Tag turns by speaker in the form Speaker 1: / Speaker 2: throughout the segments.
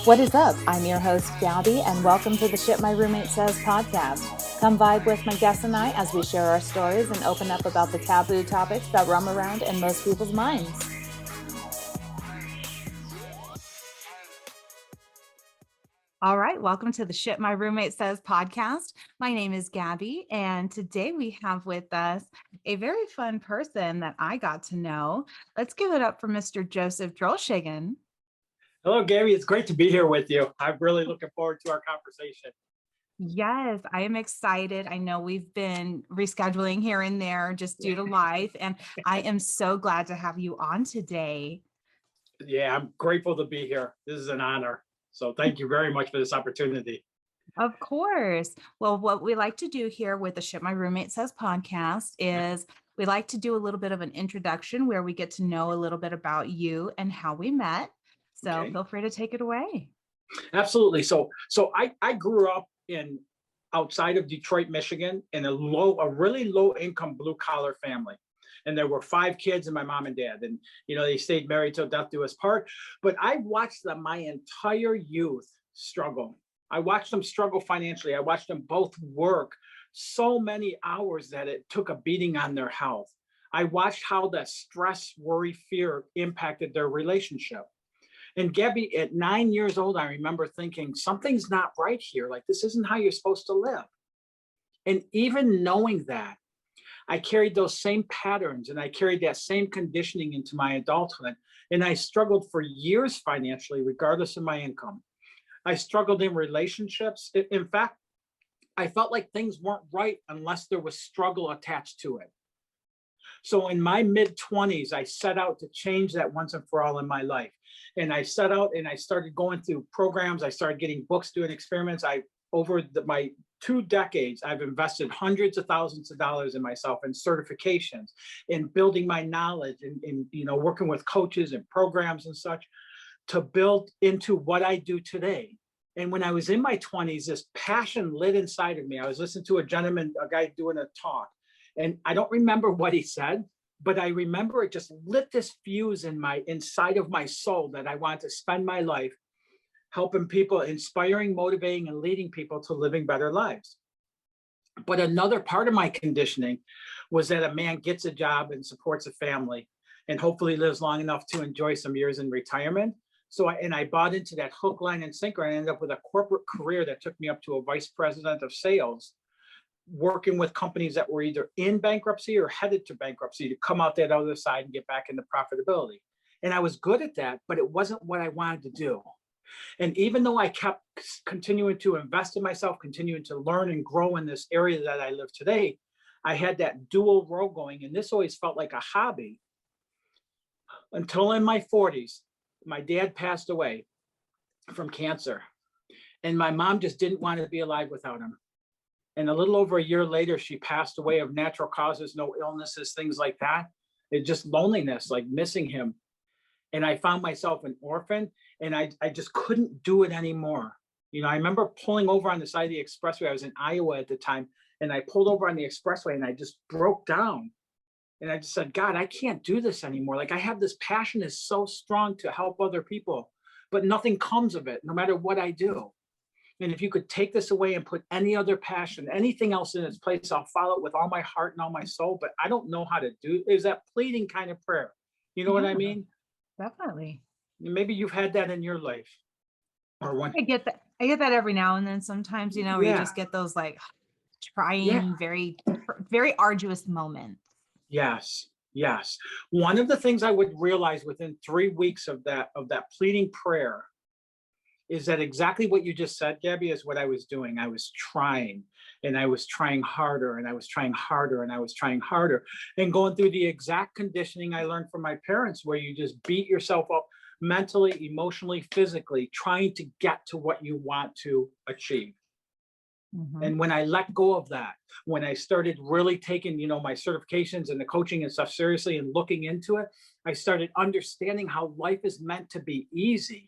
Speaker 1: What is up? I'm your host, Gabby, and welcome to the Shit My Roommate Says podcast. Come vibe with my guests and I as we share our stories and open up about the taboo topics that roam around in most people's minds. All right, welcome to the Shit My Roommate Says podcast. My name is Gabby, and today we have with us a very fun person that I got to know. Let's give it up for Mr. Joseph Drolshagen.
Speaker 2: Hello, Gabby. It's great to be here with you. I'm really looking forward to our conversation.
Speaker 1: Yes, I am excited. I know we've been rescheduling here and there just due to life, and I am so glad to have you on today.
Speaker 2: Yeah, I'm grateful to be here. This is an honor. So thank you very much for this opportunity.
Speaker 1: Of course. Well, what we like to do here with the Shit My Roommate Says podcast is we like to do a little bit of an introduction where we get to know a little bit about you and how we met. So
Speaker 2: Okay.
Speaker 1: feel free to take it away.
Speaker 2: Absolutely. So I grew up outside of Detroit, Michigan, in a really low income blue collar family. And there were 5 kids and my mom and dad. And, they stayed married till death do us part. But I watched them my entire youth struggle. I watched them struggle financially. I watched them both work so many hours that it took a beating on their health. I watched how the stress, worry, fear impacted their relationship. And Gabby, at 9 years old, I remember thinking, something's not right here. Like, this isn't how you're supposed to live. And even knowing that, I carried those same patterns and I carried that same conditioning into my adulthood. And I struggled for years financially, regardless of my income. I struggled in relationships. In fact, I felt like things weren't right unless there was struggle attached to it. So in my mid-20s, I set out to change that once and for all in my life. And I set out and I started going through programs. I started getting books, doing experiments. Over my 2 decades, I've invested hundreds of thousands of dollars in myself in certifications, in building my knowledge, in working with coaches and programs and such to build into what I do today. And when I was in my 20s, this passion lit inside of me. I was listening to a guy doing a talk, and I don't remember what he said, but I remember it just lit this fuse inside of my soul that I wanted to spend my life helping people, inspiring, motivating, and leading people to living better lives. But another part of my conditioning was that a man gets a job and supports a family and hopefully lives long enough to enjoy some years in retirement. So I bought into that hook, line, and sinker, and I ended up with a corporate career that took me up to a vice president of sales, working with companies that were either in bankruptcy or headed to bankruptcy to come out that other side and get back into profitability. And I was good at that, but it wasn't what I wanted to do. And even though I kept continuing to invest in myself, continuing to learn and grow in this area that I live today, I had that dual role going. And this always felt like a hobby until in my 40s, my dad passed away from cancer. And my mom just didn't want to be alive without him. And a little over a year later, she passed away of natural causes, no illnesses, things like that. It's just loneliness, like missing him. And I found myself an orphan, and I just couldn't do it anymore. I remember pulling over on the side of the expressway. I was in Iowa at the time, and I pulled over on the expressway and I just broke down. And I just said, God, I can't do this anymore. Like, I have this passion is so strong to help other people, but nothing comes of it, no matter what I do. And if you could take this away and put any other passion, anything else in its place, I'll follow it with all my heart and all my soul, but I don't know how to do it. Is that pleading kind of prayer? You know what I mean?
Speaker 1: Definitely.
Speaker 2: Maybe you've had that in your life. Or one.
Speaker 1: I get that every now and then. Sometimes, you just get those like trying, very, very arduous moments.
Speaker 2: Yes. One of the things I would realize within 3 weeks of that pleading prayer is that exactly what you just said, Gabby, is what I was doing. I was trying, and I was trying harder, and I was trying harder, and I was trying harder, and going through the exact conditioning I learned from my parents, where you just beat yourself up mentally, emotionally, physically, trying to get to what you want to achieve. Mm-hmm. And when I let go of that, when I started really taking, my certifications and the coaching and stuff seriously and looking into it, I started understanding how life is meant to be easy.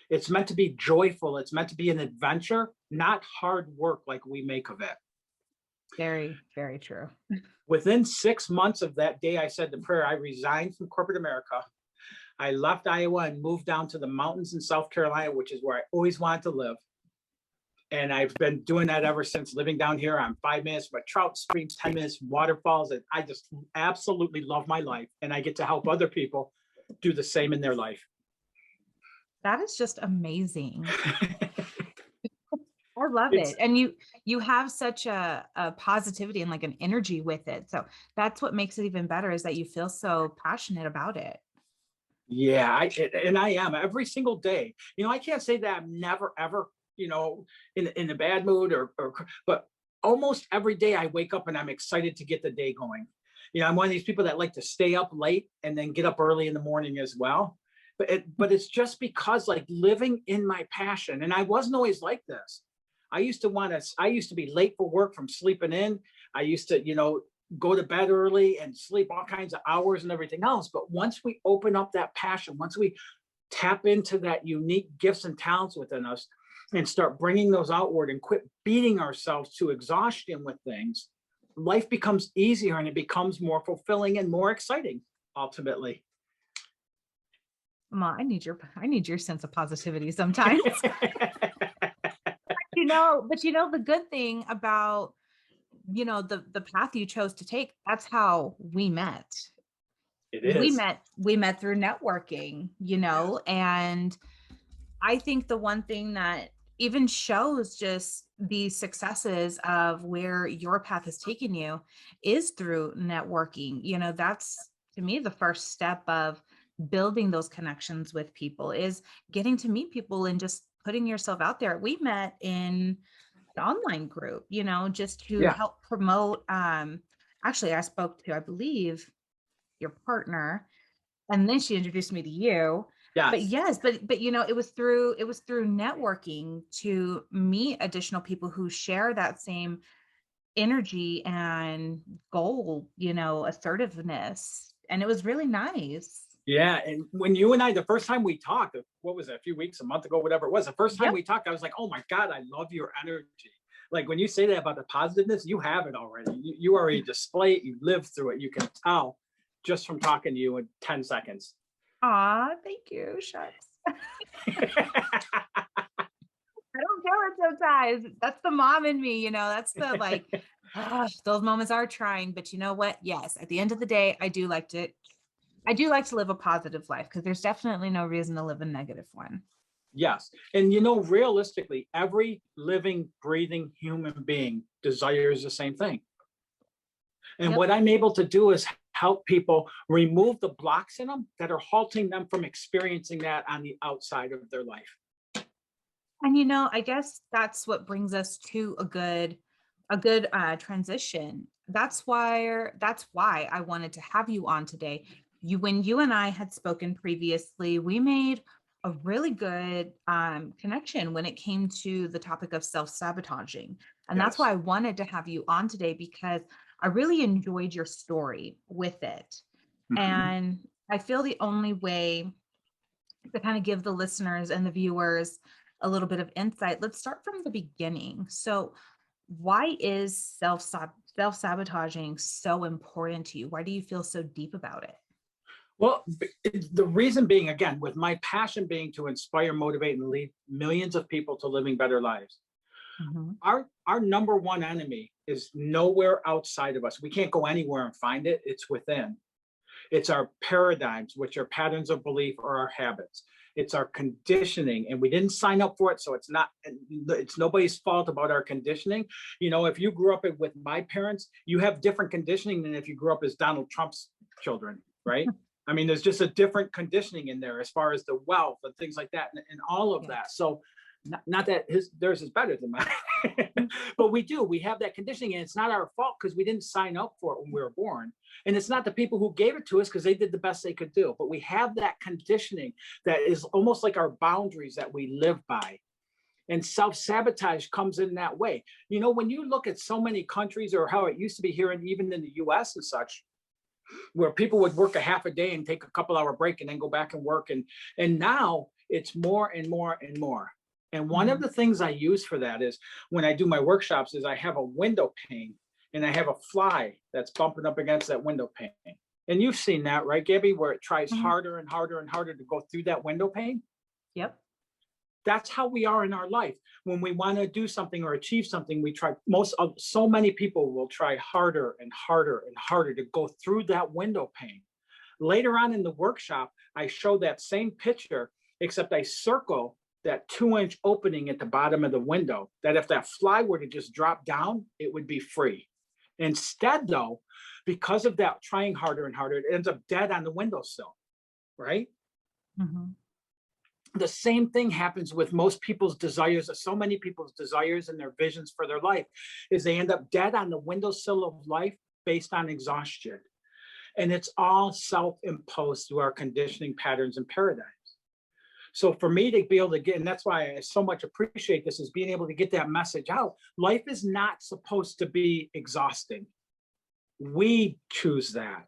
Speaker 2: It's meant to be joyful. It's meant to be an adventure, not hard work like we make of it.
Speaker 1: Very, very true.
Speaker 2: Within 6 months of that day I said the prayer, I resigned from corporate America. I left Iowa and moved down to the mountains in South Carolina, which is where I always wanted to live. And I've been doing that ever since, living down here. I'm 5 minutes from trout streams, 10 minutes from waterfalls. And I just absolutely love my life. And I get to help other people do the same in their life.
Speaker 1: That is just amazing. I love
Speaker 2: It's,
Speaker 1: it. And you have such a positivity and like an energy with it. So that's what makes it even better, is that you feel so passionate about it.
Speaker 2: yeah, and I am every single day. I can't say that I'm never, ever, in a bad mood but almost every day I wake up and I'm excited to get the day going. I'm one of these people that like to stay up late and then get up early in the morning as well. But it's just because, like, living in my passion, and I wasn't always like this. I used to be late for work from sleeping in. I used to, go to bed early and sleep all kinds of hours and everything else. But once we open up that passion, once we tap into that unique gifts and talents within us and start bringing those outward and quit beating ourselves to exhaustion with things, life becomes easier and it becomes more fulfilling and more exciting ultimately.
Speaker 1: Mom, I need your sense of positivity sometimes. But the good thing about, the path you chose to take, that's how we met.
Speaker 2: It
Speaker 1: We
Speaker 2: is.
Speaker 1: met we met through networking,
Speaker 2: Yes.
Speaker 1: and I think the one thing that even shows just the successes of where your path has taken you is through networking. That's, to me, the first step of building those connections with people, is getting to meet people and just putting yourself out there. We met in an online group, just to
Speaker 2: Yeah.
Speaker 1: help promote. Actually, I spoke to, I believe, your partner, and then she introduced me to you. But
Speaker 2: Yes.
Speaker 1: yes, but it was through networking to meet additional people who share that same energy and goal, assertiveness, and it was really nice.
Speaker 2: Yeah. And when you and I, the first time we talked, what was it, a few weeks, a month ago, whatever it was, the first time
Speaker 1: Yep.
Speaker 2: we talked, I was like, oh my God, I love your energy. Like, when you say that about the positiveness, you have it already. You already display it, you live through it. You can tell just from talking to you in 10 seconds.
Speaker 1: Aw, thank you. Shucks. I don't feel it sometimes. That's the mom in me, that's the, like, those moments are trying, but you know what? Yes, at the end of the day, I do like to live a positive life, because there's definitely no reason to live a negative one.
Speaker 2: Yes. And realistically, every living, breathing human being desires the same thing. And
Speaker 1: Yep.
Speaker 2: what I'm able to do is help people remove the blocks in them that are halting them from experiencing that on the outside of their life.
Speaker 1: And I guess that's what brings us to a good transition. That's why I wanted to have you on today. When you and I had spoken previously, we made a really good connection when it came to the topic of self-sabotaging. And that's
Speaker 2: Yes.
Speaker 1: why I wanted to have you on today, because I really enjoyed your story with it.
Speaker 2: Mhm.
Speaker 1: And I feel the only way to kind of give the listeners and the viewers a little bit of insight, let's start from the beginning. So, why is self-sabotaging so important to you? Why do you feel so deep about it?
Speaker 2: Well, the reason being, again, with my passion being to inspire, motivate, and lead millions of people to living better lives,
Speaker 1: Mhm.
Speaker 2: our number one enemy is nowhere outside of us. We can't go anywhere and find it. It's within. It's our paradigms, which are patterns of belief, or our habits. It's our conditioning, and we didn't sign up for it, so it's nobody's fault about our conditioning. If you grew up with my parents, you have different conditioning than if you grew up as Donald Trump's children, right? I mean, there's just a different conditioning in there as far as the wealth and things like that, and all of
Speaker 1: Yeah.
Speaker 2: that. So, not that theirs is better than mine, but we have that conditioning, and it's not our fault because we didn't sign up for it when we were born. And it's not the people who gave it to us because they did the best they could do. But we have that conditioning that is almost like our boundaries that we live by. And self-sabotage comes in that way. When you look at so many countries, or how it used to be here, and even in the US and such, where people would work a half a day and take a couple-hour break and then go back and work. And now it's more and more and more. And one of
Speaker 1: Mhm.
Speaker 2: the things I use for that is, when I do my workshops, is I have a window pane and I have a fly that's bumping up against that window pane. And you've seen that, right, Gabby, where it tries
Speaker 1: Mhm.
Speaker 2: harder and harder and harder to go through that window pane?
Speaker 1: Yep.
Speaker 2: That's how we are in our life. When we want to do something or achieve something, we try so many people will try harder and harder and harder to go through that window pane. Later on in the workshop, I show that same picture, except I circle that 2-inch opening at the bottom of the window, that if that fly were to just drop down, it would be free. Instead, though, because of that trying harder and harder, it ends up dead on the windowsill, right?
Speaker 1: Mhm.
Speaker 2: The same thing happens with most people's desires, so many people's desires and their visions for their life, is they end up dead on the windowsill of life based on exhaustion. And it's all self-imposed through our conditioning patterns and paradigms. So for me to be able to get, and that's why I so much appreciate this, is being able to get that message out. Life is not supposed to be exhausting. We choose that.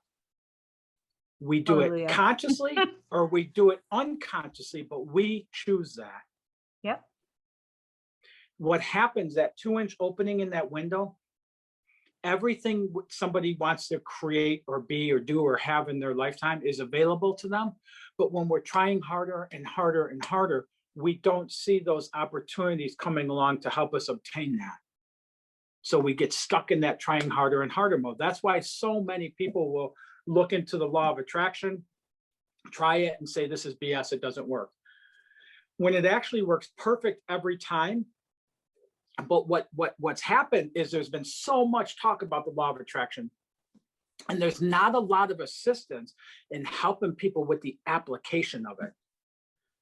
Speaker 2: We do it
Speaker 1: Totally. Yeah.
Speaker 2: consciously or we do it unconsciously, but we choose that.
Speaker 1: Yep.
Speaker 2: What happens, that 2-inch opening in that window, everything somebody wants to create or be or do or have in their lifetime is available to them. But when we're trying harder and harder and harder, we don't see those opportunities coming along to help us obtain that. So we get stuck in that trying harder and harder mode. That's why so many people will look into the law of attraction, try it and say, this is BS, it doesn't work. When it actually works perfect every time. But what's happened is there's been so much talk about the law of attraction, and there's not a lot of assistance in helping people with the application of it,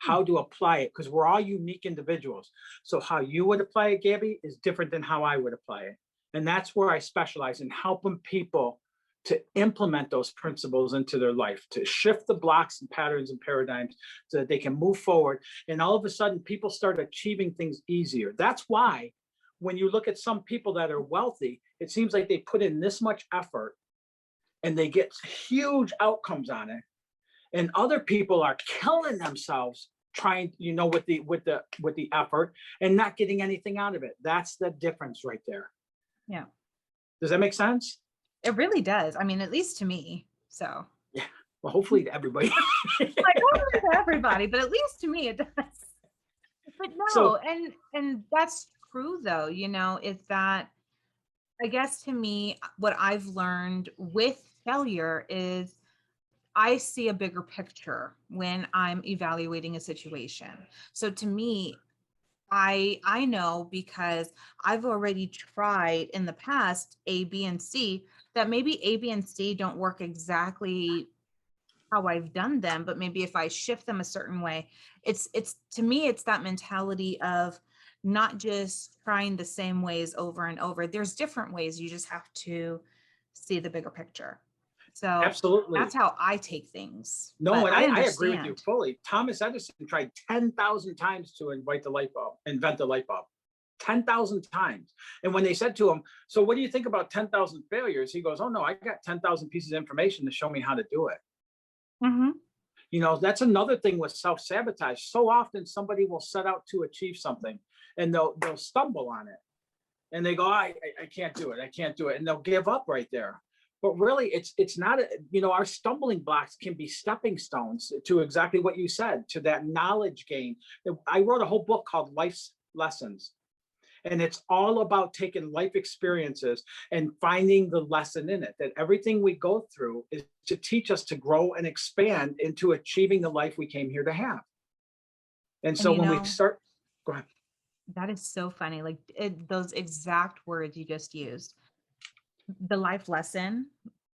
Speaker 1: Hmm.
Speaker 2: how to apply it, because we're all unique individuals. So how you would apply it, Gabby, is different than how I would apply it. And that's where I specialize in helping people to implement those principles into their life, to shift the blocks and patterns and paradigms so that they can move forward. And all of a sudden, people start achieving things easier. That's why when you look at some people that are wealthy, it seems like they put in this much effort and they get huge outcomes on it. And other people are killing themselves trying, with the effort and not getting anything out of it. That's the difference right there.
Speaker 1: Yeah.
Speaker 2: Does that make sense?
Speaker 1: It really does. I mean, at least to me. So,
Speaker 2: Yeah. Well, hopefully to everybody.
Speaker 1: like, hopefully to everybody, but at least to me it does. But no,
Speaker 2: So
Speaker 1: and that's true though, is that I guess to me, what I've learned with failure is I see a bigger picture when I'm evaluating a situation. So to me, I know because I've already tried in the past A, B, and C that maybe A, B, and C don't work exactly how I've done them, but maybe if I shift them a certain way, it's to me, it's that mentality of not just trying the same ways over and over. There's different ways. You just have to see the bigger picture. So that's
Speaker 2: absolutely.
Speaker 1: how I take things.
Speaker 2: No,
Speaker 1: But
Speaker 2: and
Speaker 1: I
Speaker 2: I agree with you
Speaker 1: understand.
Speaker 2: fully. Thomas Edison tried 10,000 times to invent the light bulb. 10,000 times. And when they said to him, so what do you think about 10,000 failures? He goes, oh no, I got 10,000 pieces of information to show me how to do it.
Speaker 1: Mhm.
Speaker 2: That's another thing with self-sabotage. So often somebody will set out to achieve something and they'll stumble on it. And they go, I can't do it. I can't do it. And they'll give up right there. But really, it's not, our stumbling blocks can be stepping stones to exactly what you said, to that knowledge gain. I wrote a whole book called Life's Lessons. And it's all about taking life experiences and finding the lesson in it, that everything we go through is to teach us to grow and expand into achieving the life we came here to have. And
Speaker 1: And
Speaker 2: so when we start, go ahead.
Speaker 1: that is so funny. Like those exact words you just used. The life lesson.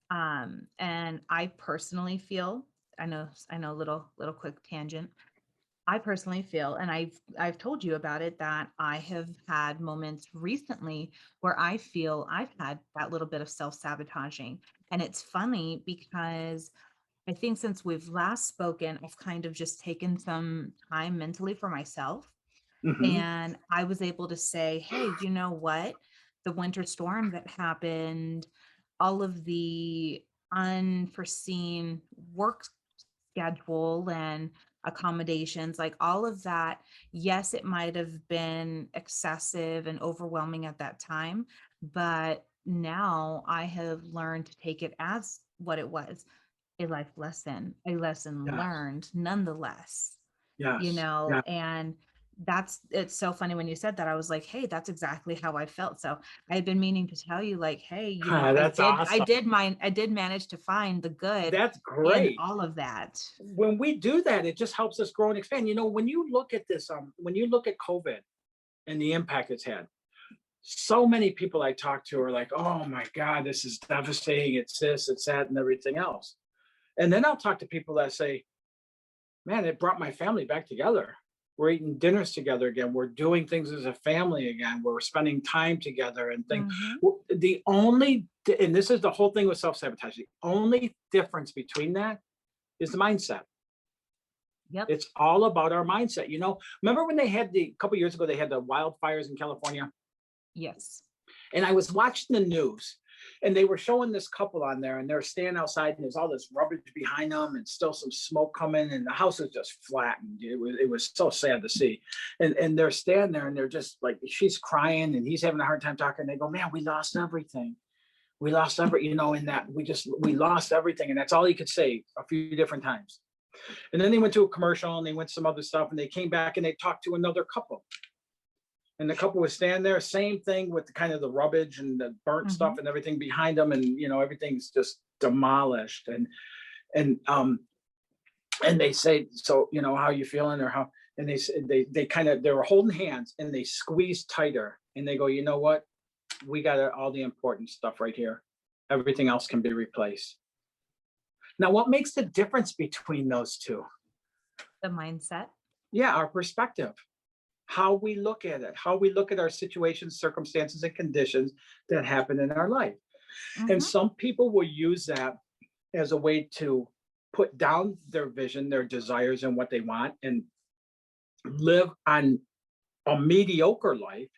Speaker 1: And I personally feel, I know, little quick tangent. I personally feel, and I've told you about it, that I have had moments recently where I feel I've had that little bit of self-sabotaging. And it's funny because I think since we've last spoken, I've kind of just taken some time mentally for myself.
Speaker 2: Mhm.
Speaker 1: And I was able to say, hey, you know what? The winter storm that happened, all of the unforeseen work schedule and accommodations, like all of that. Yes, it might have been excessive and overwhelming at that time, but now I have learned to take it as what it was. a lesson
Speaker 2: Yes,
Speaker 1: learned nonetheless,
Speaker 2: yes, yeah.
Speaker 1: and it's so funny when you said that. I was like, hey, that's exactly how I felt. So I had been meaning to tell you, like, hey,
Speaker 2: That's awesome.
Speaker 1: I did manage to find the good
Speaker 2: That's
Speaker 1: in
Speaker 2: great.
Speaker 1: all of that.
Speaker 2: When we do that, it just helps us grow and expand. When you look at this, when you look at COVID and the impact it's had, so many people I talk to are like, "Oh my God, this is devastating. It's this, it's that, and everything else." And then I'll talk to people that say, "Man, it brought my family back together. We're eating dinners together again. We're doing things as a family again. We're spending time together and things."
Speaker 1: Hmm.
Speaker 2: The only, and this is the whole thing with self sabotage. The only difference between that is the mindset.
Speaker 1: Yep.
Speaker 2: It's all about our mindset. Remember when they had a couple years ago, they had the wildfires in California?
Speaker 1: Yes.
Speaker 2: And I was watching the news and they were showing this couple on there and they're standing outside and there's all this rubbish behind them and still some smoke coming and the house is just flattened. It was so sad to see. And they're standing there and they're just like, she's crying and he's having a hard time talking. And they go, "Man, we lost everything. We lost in that we lost everything." And that's all he could say a few different times. And then they went to a commercial and they went some other stuff and they came back and they talked to another couple. And the couple was standing there, same thing with the kind of the rubbish and the burnt
Speaker 1: Hmm.
Speaker 2: stuff and everything behind them, and everything's just demolished. And they say, "So, how you feeling?" Or how, and they were holding hands and they squeezed tighter and they go, "You know what? We got all the important stuff right here. Everything else can be replaced." Now, what makes the difference between those two?
Speaker 1: The mindset.
Speaker 2: Yeah, our perspective, how we look at it, how we look at our situations, circumstances, and conditions that happen in our life. And
Speaker 1: Hmm.
Speaker 2: some people will use that as a way to put down their vision, their desires, and what they want, and live on a mediocre life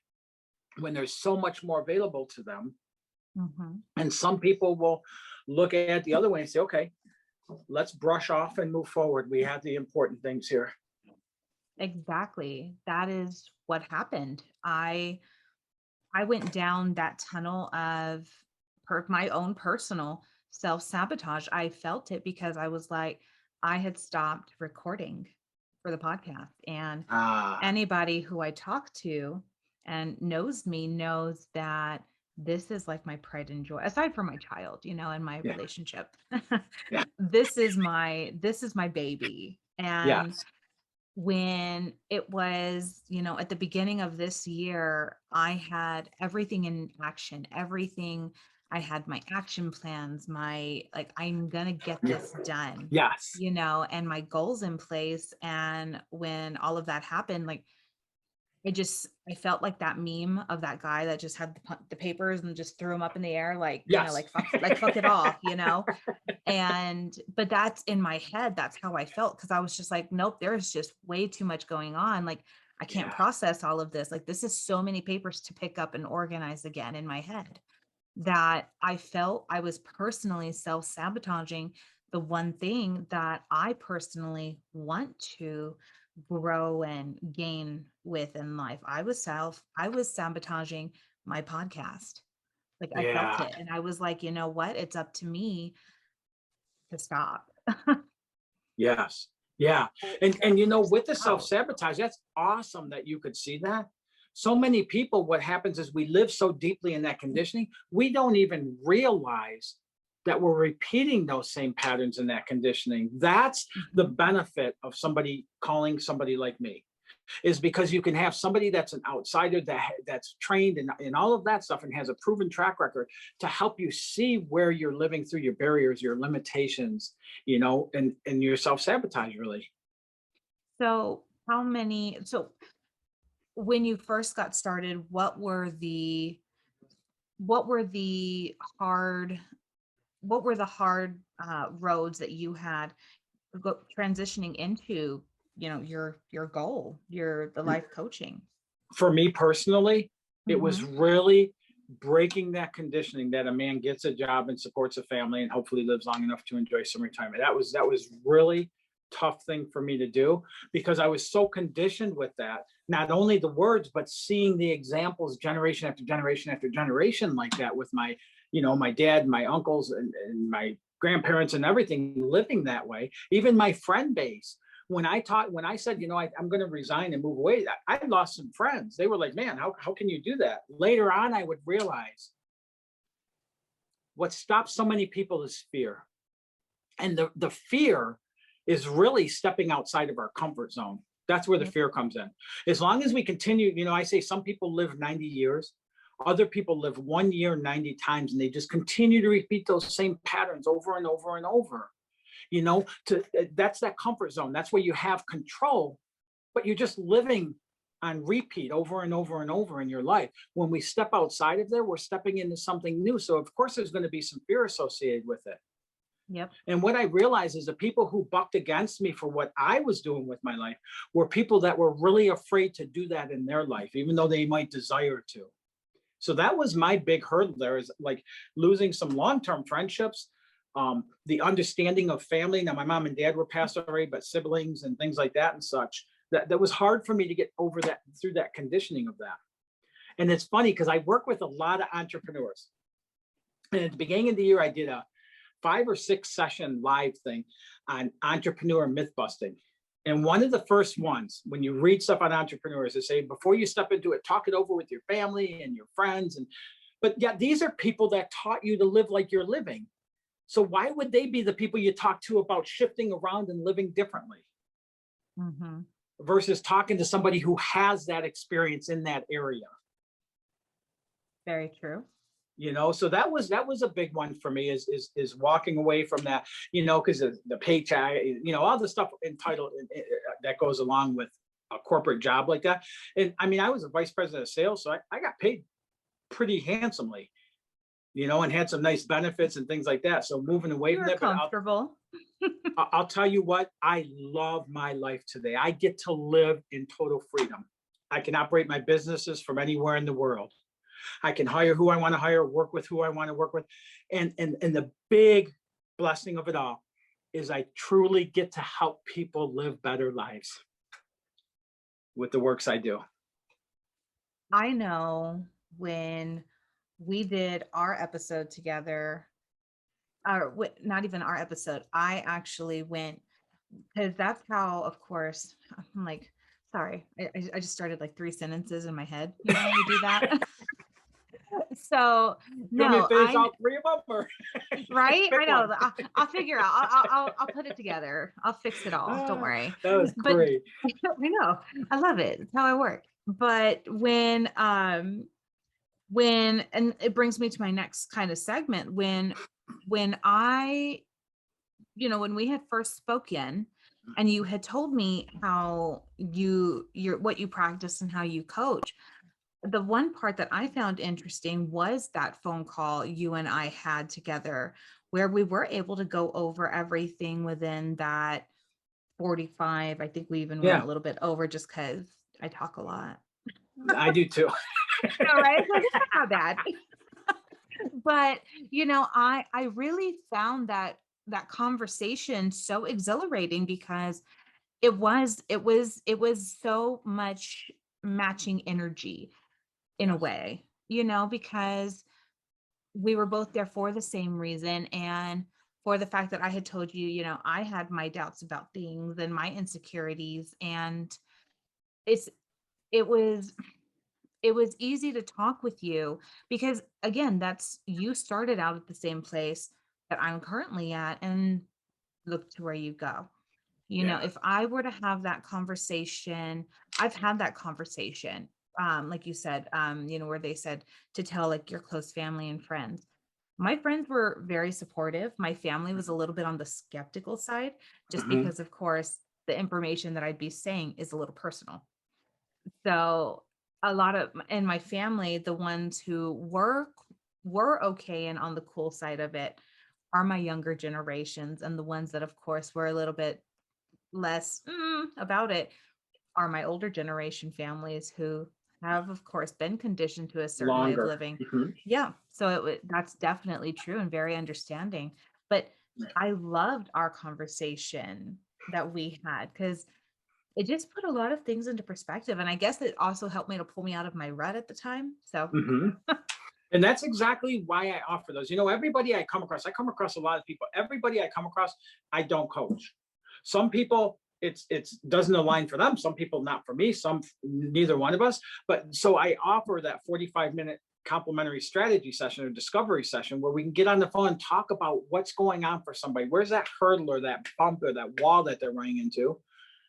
Speaker 2: when there's so much more available to them.
Speaker 1: Hmm.
Speaker 2: And some people will look at it the other way and say, "Okay, let's brush off and move forward. We have the important things here."
Speaker 1: Exactly. That is what happened. I went down that tunnel of my own personal self-sabotage. I felt it because I was like, I had stopped recording for the podcast. And
Speaker 2: Ah,
Speaker 1: anybody who I talk to and knows me knows that this is like my pride and joy, aside from my child, and my
Speaker 2: yeah,
Speaker 1: relationship.
Speaker 2: yeah,
Speaker 1: This is my baby. And
Speaker 2: yes,
Speaker 1: when it was, at the beginning of this year, I had everything in action, everything. I had my action plans, my, like, I'm going to get
Speaker 2: yeah,
Speaker 1: this done,
Speaker 2: yes,
Speaker 1: and my goals in place. And when all of that happened, like, I felt like that meme of that guy that just had the papers and just threw them up in the air, like,
Speaker 2: yes.
Speaker 1: like fuck it all. And but that's in my head, that's how I felt, because I was just like, nope, there's just way too much going on. Like, I can't
Speaker 2: Yeah,
Speaker 1: process all of this. Like, this is so many papers to pick up and organize again in my head, that I felt I was personally self-sabotaging the one thing that I personally want to grow and gain with in life. I was sabotaging my podcast. Like, I felt
Speaker 2: yeah.
Speaker 1: it and I was like, you know what? It's up to me to stop.
Speaker 2: Yes. Yeah. And with the
Speaker 1: Out.
Speaker 2: self-sabotage, that's awesome that you could see that. So many people, what happens is we live so deeply in that conditioning, we don't even realize that we're repeating those same patterns in that conditioning. That's the
Speaker 1: Mhm.
Speaker 2: benefit of somebody calling somebody like me, is because you can have somebody that's an outsider that's trained in all of that stuff and has a proven track record to help you see where you're living through your barriers, your limitations, and your self-sabotage, really.
Speaker 1: So, when you first got started, what were the hard roads that you had transitioning into, your goal, the life coaching?
Speaker 2: For me personally, it was
Speaker 1: Mhm.
Speaker 2: really breaking that conditioning that a man gets a job and supports a family and hopefully lives long enough to enjoy some retirement. That was really tough thing for me to do because I was so conditioned with that. Not only the words, but seeing the examples generation after generation after generation like that with my dad, my uncles, and my grandparents and everything living that way. Even my friend base, when I said, I'm going to resign and move away, I lost some friends. They were like, man, how can you do that? Later on, I would realize what stops so many people is fear. And the fear is really stepping outside of our comfort zone. That's where the
Speaker 1: Yep.
Speaker 2: fear comes in. As long as we continue, I say some people live 90 years, other people live 1 year 90 times, and they just continue to repeat those same patterns over and over and over. That's that comfort zone. That's where you have control, but you're just living on repeat over and over and over in your life. When we step outside of there, we're stepping into something new. So of course there's going to be some fear associated with it.
Speaker 1: Yep.
Speaker 2: And what I realized is the people who bucked against me for what I was doing with my life were people that were really afraid to do that in their life, even though they might desire to. So that was my big hurdle there, is like losing some long-term friendships, the understanding of family. Now, my mom and dad were passed away, but siblings and things like that and such, that was hard for me to get over that, through that conditioning of that. And it's funny because I work with a lot of entrepreneurs. And at the beginning of the year, I did a 5 or 6 session live thing on entrepreneur myth busting. And one of the first ones, when you read stuff on entrepreneurs, they say, before you step into it, talk it over with your family and your friends. But yeah, these are people that taught you to live like you're living. So why would they be the people you talk to about shifting around and living differently?
Speaker 1: Mm-hmm.
Speaker 2: Versus talking to somebody who has that experience in that area.
Speaker 1: Very true.
Speaker 2: So that was a big one for me, is walking away from that, because the paycheck, all the stuff entitled that goes along with a corporate job like that. And I mean, I was a vice president of sales, so I got paid pretty handsomely, and had some nice benefits and things like that. So moving away
Speaker 1: You
Speaker 2: from
Speaker 1: were
Speaker 2: that,
Speaker 1: comfortable.
Speaker 2: but I'll tell you what, I love my life today. I get to live in total freedom. I can operate my businesses from anywhere in the world. I can hire who I want to hire, work with who I want to work with. And the big blessing of it all is I truly get to help people live better lives with the works I do.
Speaker 1: I know when we did our episode together, or not even our episode, I actually went, because that's how, of course, I'm like, sorry, I just started like 3 sentences in my head. You know, when we do that. So
Speaker 2: You want me to
Speaker 1: no,
Speaker 2: finish all 3 of them, or
Speaker 1: right?
Speaker 2: pick
Speaker 1: I know.
Speaker 2: one?
Speaker 1: I'll figure out. I'll put it together. I'll fix it all. Don't worry.
Speaker 2: That was
Speaker 1: But
Speaker 2: great.
Speaker 1: I know. I love it. It's how I work. But when and it brings me to my next kind of segment, when I, when we had first spoken and you had told me how you're what you practice and how you coach, the one part that I found interesting was that phone call you and I had together, where we were able to go over everything within that 45. I think we even went a
Speaker 2: Yeah,
Speaker 1: little bit over just because I talk a lot.
Speaker 2: I do too.
Speaker 1: All right. So it's not bad. But I really found that conversation so exhilarating, because it was so much matching energy in a
Speaker 2: Yes.
Speaker 1: way, because we were both there for the same reason, and for the fact that I had told you, I had my doubts about things and my insecurities, and it's it was it was easy to talk with you, because again, that's you started out at the same place that I'm currently at, and look to where you go.
Speaker 2: Yeah.
Speaker 1: If I were to have that conversation, I've had that conversation, like you said, where they said to tell like your close family and friends. My friends were very supportive. My family was a little bit on the skeptical side, just
Speaker 2: Mhm.
Speaker 1: because, of course, the information that I'd be saying is a little personal. So a lot of in my family, the ones who were okay and on the cool side of it are my younger generations, and the ones that, of course, were a little bit less about it are my older generation families, who have, of course, been conditioned to a certain way of
Speaker 2: Longer.
Speaker 1: living.
Speaker 2: Mhm.
Speaker 1: Yeah, so that's definitely true and very understanding. But I loved our conversation that we had, because it just put a lot of things into perspective, and I guess it also helped me to pull me out of my rut at the time. So
Speaker 2: Mhm. And that's exactly why I offer those. Everybody I come across a lot of people. Everybody I come across, I don't coach. Some people, it's doesn't align for them. Some people not for me. Some neither one of us. But so I offer that 45-minute complimentary strategy session or discovery session where we can get on the phone and talk about what's going on for somebody. Where's that hurdle or that bump or that wall that they're running into?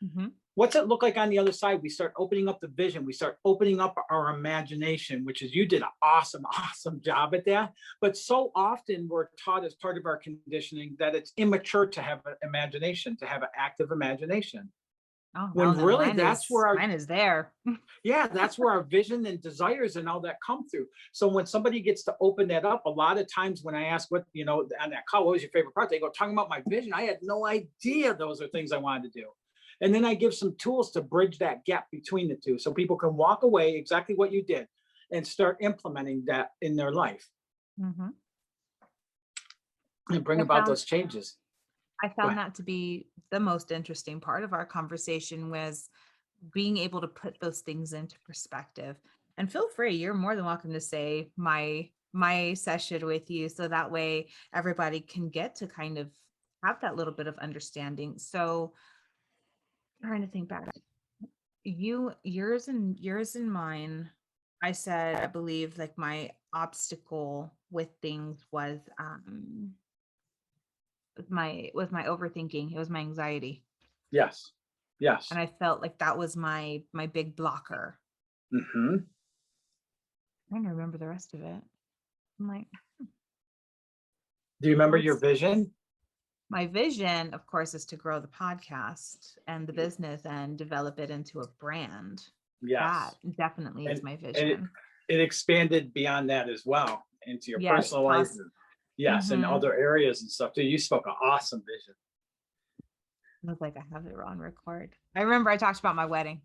Speaker 1: Mhm.
Speaker 2: What's it look like on the other side? We start opening up the vision. We start opening up our imagination, which is, you did an awesome, awesome job at that. But so often we're taught as part of our conditioning that it's immature to have an imagination, to have an active imagination.
Speaker 1: Oh, no,
Speaker 2: When
Speaker 1: then
Speaker 2: really
Speaker 1: mine
Speaker 2: that's
Speaker 1: is
Speaker 2: where our,
Speaker 1: mine is there.
Speaker 2: yeah, that's where our vision and desires and all that come through. So when somebody gets to open that up, a lot of times when I ask on that call, what was your favorite part? They go, talking about my vision. I had no idea those are things I wanted to do. And then I give some tools to bridge that gap between the two so people can walk away exactly what you did and start implementing that in their life
Speaker 1: Mhm.
Speaker 2: and bring
Speaker 1: I
Speaker 2: about
Speaker 1: found
Speaker 2: those changes.
Speaker 1: I
Speaker 2: Go
Speaker 1: found
Speaker 2: ahead.
Speaker 1: that to be the most interesting part of our conversation was being able to put those things into perspective. And feel free, you're more than welcome to say my session with you so that way everybody can get to kind of have that little bit of understanding. So trying to think back. Yours and mine, I said I believe like my obstacle with things was with my overthinking. It was my anxiety.
Speaker 2: Yes.
Speaker 1: And
Speaker 2: Yes.
Speaker 1: I felt like that was my big blocker.
Speaker 2: Hmm.
Speaker 1: Trying to remember the rest of it. I'm like,
Speaker 2: Do you remember your
Speaker 1: what's
Speaker 2: vision?
Speaker 1: my vision, of course, is to grow the podcast and the business and develop it into a brand. That
Speaker 2: Yes.
Speaker 1: definitely is
Speaker 2: And
Speaker 1: my
Speaker 2: and
Speaker 1: vision.
Speaker 2: it expanded beyond that as well into your
Speaker 1: Yes,
Speaker 2: personal life. Yes, and
Speaker 1: mhm.
Speaker 2: other areas and stuff too. You spoke an awesome vision.
Speaker 1: I was like, I have it on record. I remember I talked about my wedding.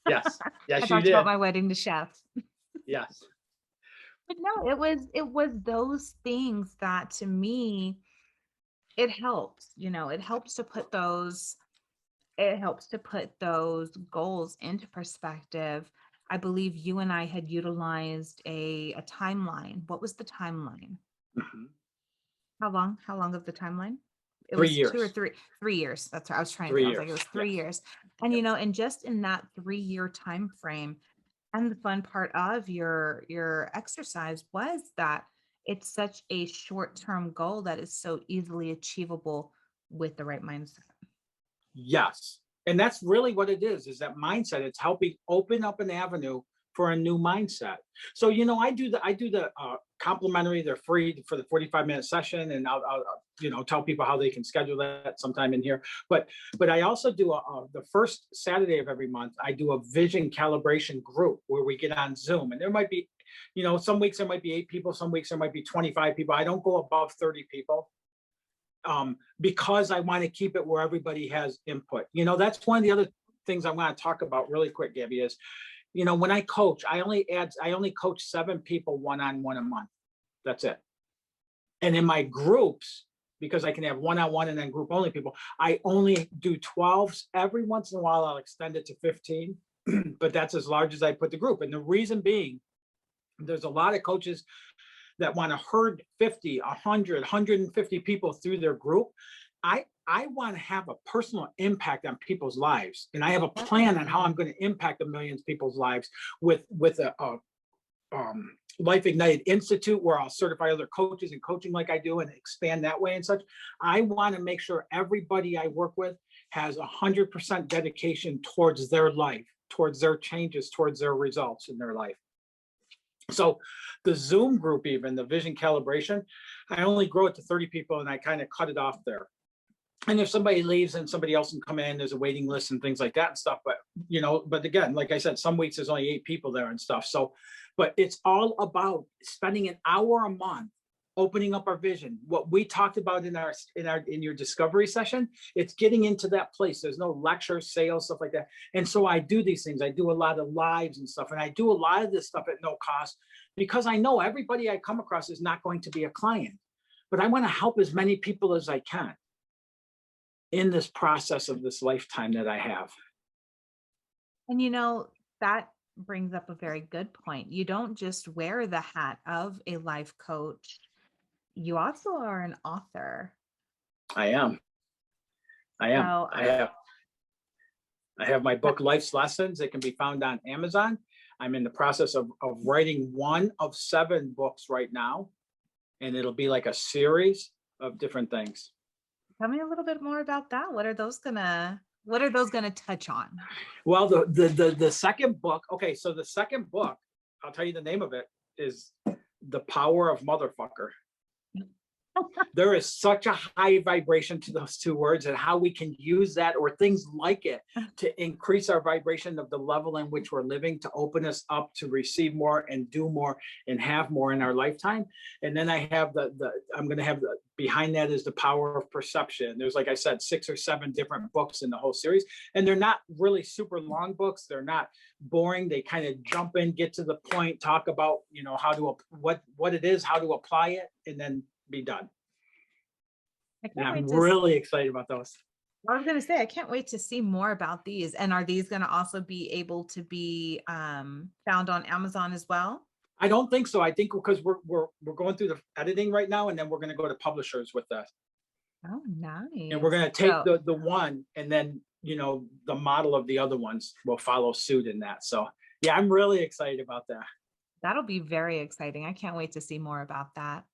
Speaker 2: Yes.
Speaker 1: I
Speaker 2: Yes, you
Speaker 1: talked about
Speaker 2: did.
Speaker 1: my wedding to chefs.
Speaker 2: Yes.
Speaker 1: But no, it was those things that to me, it helps, it helps to put those goals into perspective. I believe you and I had utilized a timeline. What was the timeline?
Speaker 2: Mhm.
Speaker 1: How long of the timeline? It
Speaker 2: Three
Speaker 1: was 2 or
Speaker 2: years.
Speaker 1: 3 years. That's what I was trying to think.
Speaker 2: Three
Speaker 1: I was like, it was
Speaker 2: years.
Speaker 1: 3
Speaker 2: Yes.
Speaker 1: years. And,
Speaker 2: Yep.
Speaker 1: and just in that 3-year time frame, and the fun part of your exercise was that it's such a short-term goal that is so easily achievable with the right mindset.
Speaker 2: Yes. And that's really what it is that mindset. It's helping open up an avenue for a new mindset. So, I do the complimentary, they're free for the 45-minute session. And I'll tell people how they can schedule that sometime in here. But I also do the first Saturday of every month, I do a vision calibration group where we get on Zoom, and there might be, some weeks there might be 8 people, some weeks there might be 25 people. I don't go above 30 people because I want to keep it where everybody has input. That's one of the other things I want to talk about really quick, Gabby, is, when I coach, I only coach 7 people one-on-one a month. That's it. And in my groups, because I can have one-on-one and then group only people, I only do 12s. Every once in a while, I'll extend it to 15, but that's as large as I put the group. And the reason being, there's a lot of coaches that want to herd 50, 100, 150 people through their group. I want to have a personal impact on people's lives, and I have a plan on how I'm going to impact the millions of people's lives with a Life Ignited Institute, where I'll certify other coaches and coaching like I do and expand that way and such. I want to make sure everybody I work with has 100% dedication towards their life, towards their changes, towards their results in their life. So the Zoom group, even the vision calibration, I only grow it to 30 people and I kind of cut it off there. And if somebody leaves and somebody else can come in, there's a waiting list and things like that and stuff. But again, like I said, some weeks there's only 8 people there and stuff. So, but it's all about spending an hour a month opening up our vision. What we talked about in your discovery session, it's getting into that place. There's no lecture, sales, stuff like that. And so I do these things. I do a lot of lives and stuff, and I do a lot of this stuff at no cost because I know everybody I come across is not going to be a client, but I want to help as many people as I can in this process of this lifetime that I have.
Speaker 1: And that brings up a very good point. You don't just wear the hat of a life coach, you also are an author.
Speaker 2: I am. I am.
Speaker 1: So
Speaker 2: I have my
Speaker 1: that,
Speaker 2: book, Life's Lessons. It can be found on Amazon. I'm in the process of writing one of 7 books right now, and it'll be like a series of different things.
Speaker 1: tell me a little bit more about that. What are those gonna touch on?
Speaker 2: Well, the second book, okay, so the second book, I'll tell you the name of it, is The Power of Motherfucker. There is such a high vibration to those 2 words, and how we can use that or things like it to increase our vibration of the level in which we're living, to open us up to receive more and do more and have more in our lifetime. And then I have I'm going to have behind that is The Power of Perception. There's, like I said, 6 or 7 different books in the whole series, and they're not really super long books. They're not boring. They kind of jump in, get to the point, talk about, how to, what it is, how to apply it, and then be done.
Speaker 1: I
Speaker 2: And
Speaker 1: can't
Speaker 2: I'm
Speaker 1: wait to
Speaker 2: really excited about those.
Speaker 1: I was gonna say, I can't wait to see more about these. And are these gonna also be able to be found on Amazon as well?
Speaker 2: I don't think so. I think because we're going through the editing right now, and then we're going to go to publishers with that,
Speaker 1: Oh,
Speaker 2: and we're
Speaker 1: nice.
Speaker 2: going to take
Speaker 1: So
Speaker 2: the one, and then the model of the other ones will follow suit in that. So yeah, I'm really excited about that.
Speaker 1: that'll be very exciting. I can't wait to see more about that.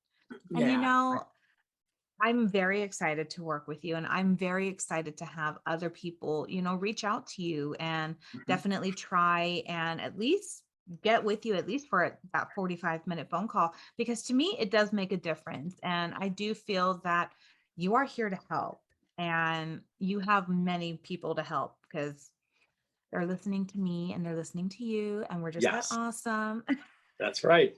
Speaker 1: And
Speaker 2: Yeah.
Speaker 1: I'm very excited to work with you, and I'm very excited to have other people, reach out to you and
Speaker 2: Mhm.
Speaker 1: definitely try and at least get with you at least for that 45-minute phone call, because to me it does make a difference. And I do feel that you are here to help, and you have many people to help because they're listening to me and they're listening to you, and we're just that
Speaker 2: Yes,
Speaker 1: awesome.
Speaker 2: that's right.